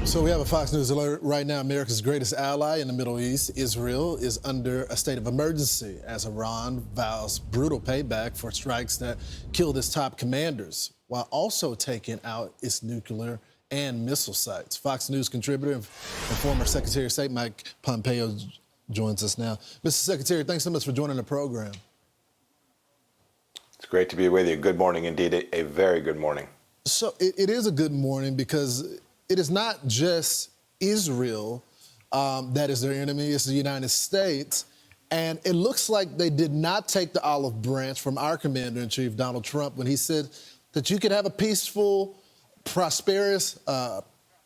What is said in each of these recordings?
So we have a Fox News alert right now. America's greatest ally in the Middle East, Israel, is under a state of emergency as Iran vows brutal payback for strikes that killed its top commanders, while also taking out its nuclear and missile sites. Fox News contributor and former Secretary of State Mike Pompeo joins us now. Mr. Secretary, thanks so much for joining the program. It's great to be with you. Good morning indeed, a very good morning. So it is a good morning because it is not just Israel that is their enemy, it's the United States. And it looks like they did not take the olive branch from our commander-in-chief, Donald Trump, when he said that you could have a peaceful, prosperous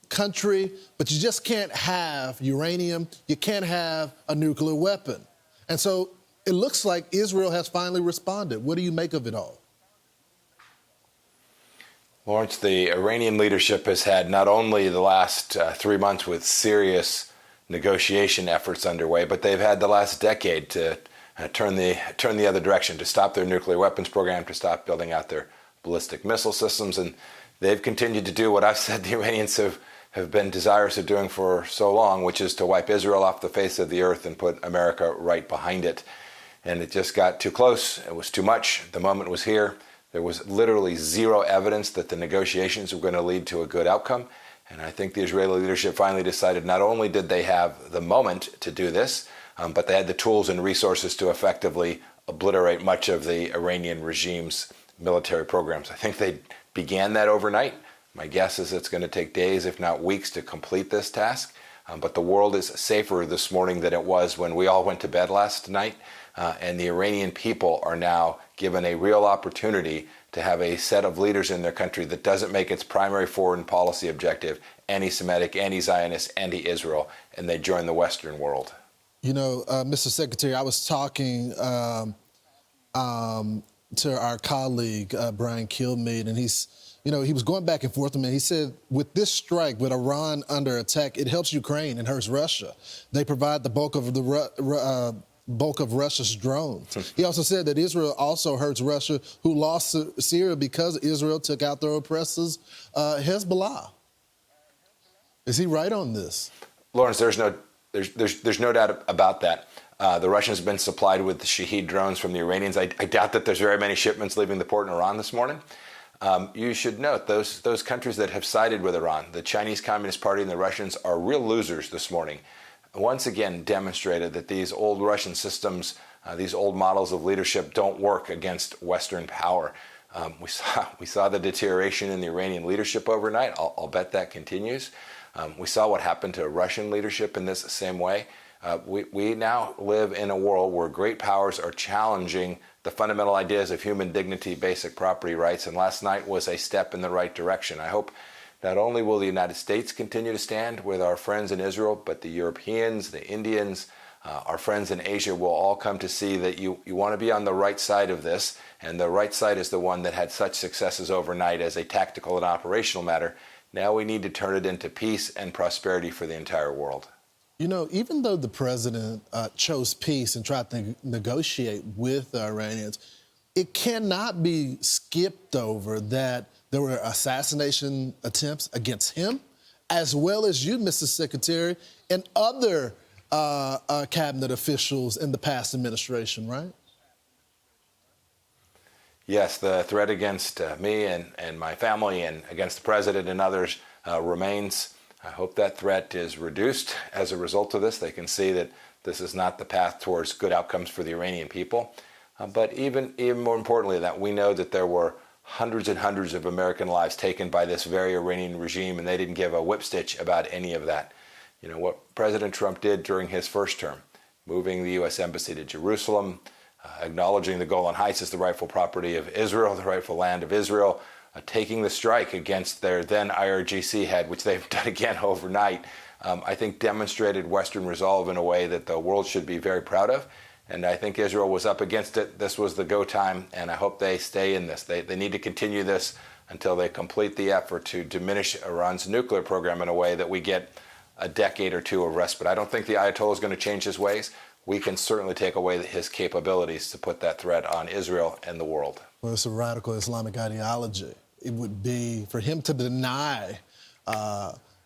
country, but you just can't have uranium, you can't have a nuclear weapon. And so it looks like Israel has finally responded. What do you make of it all? Lawrence, the Iranian leadership has had not only the last 3 months with serious negotiation efforts underway, but they've had the last decade to turn the other direction, to stop their nuclear weapons program, to stop building out their ballistic missile systems. And they've continued to do what I've said the Iranians have been desirous of doing for so long, which is to wipe Israel off the face of the earth and put America right behind it. And it just got too close. It was too much. The moment was here. There was literally zero evidence that the negotiations were going to lead to a good outcome. And I think the Israeli leadership finally decided not only did they have the moment to do this, but they had the tools and resources to effectively obliterate much of the Iranian regime's military programs. I think they began that overnight. My guess is it's going to take days, if not weeks, to complete this task. But the world is safer this morning than it was when we all went to bed last night. And the Iranian people are now given a real opportunity to have a set of leaders in their country that doesn't make its primary foreign policy objective anti-Semitic, anti-Zionist, anti-Israel, and they join the Western world. You know, Mr. Secretary, I was talking to our colleague, Brian Kilmeade, and he was going back and forth with me. He said, with this strike, with Iran under attack, it helps Ukraine and hurts Russia. They provide the bulk of Russia's drones. He also said that Israel also hurts Russia, who lost Syria because Israel took out their oppressors, Hezbollah. Is he right on this? Lawrence, there's no doubt about that. The Russians have been supplied with the Shahed drones from the Iranians. I doubt that there's very many shipments leaving the port in Iran this morning. You should note those countries that have sided with Iran, the Chinese Communist Party and the Russians, are real losers this morning. Once again demonstrated that these old Russian systems, these old models of leadership don't work against Western power. We saw the deterioration in the Iranian leadership overnight. I'll bet that continues. We saw what happened to Russian leadership in this same way. We now live in a world where great powers are challenging the fundamental ideas of human dignity, basic property rights, and last night was a step in the right direction. I hope not only will the United States continue to stand with our friends in Israel, but the Europeans, the Indians, our friends in Asia will all come to see that you want to be on the right side of this, and the right side is the one that had such successes overnight as a tactical and operational matter. Now we need to turn it into peace and prosperity for the entire world. You know, even though the president chose peace and tried to negotiate with the Iranians, it cannot be skipped over that there were assassination attempts against him, as well as you, Mr. Secretary, and other cabinet officials in the past administration, right? Yes, the threat against me and my family and against the president and others remains. I hope that threat is reduced as a result of this. They can see that this is not the path towards good outcomes for the Iranian people. But even more importantly, that we know that there were hundreds and hundreds of American lives taken by this very Iranian regime, and they didn't give a whip stitch about any of that. You know, what President Trump did during his first term, moving the U.S. Embassy to Jerusalem, acknowledging the Golan Heights as the rightful property of Israel, the rightful land of Israel, taking the strike against their then IRGC head, which they've done again overnight, I think demonstrated Western resolve in a way that the world should be very proud of. And I think Israel was up against it. This was the go time, and I hope they stay in this. They need to continue this until they complete the effort to diminish Iran's nuclear program in a way that we get a decade or two of respite. I don't think the Ayatollah is going to change his ways. We can certainly take away his capabilities to put that threat on Israel and the world. Well, it's a radical Islamic ideology. It would be for him to deny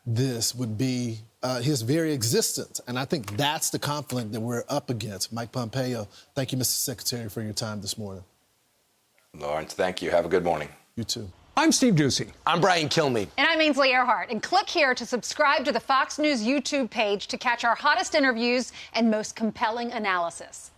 this would be his very existence. And I think that's the conflict that we're up against. Mike Pompeo, thank you, Mr. Secretary, for your time this morning. Lawrence, thank you. Have a good morning. You too. I'm Steve Ducey. I'm Brian Kilmeade. And I'm Ainsley Earhart. And click here to subscribe to the Fox News YouTube page to catch our hottest interviews and most compelling analysis.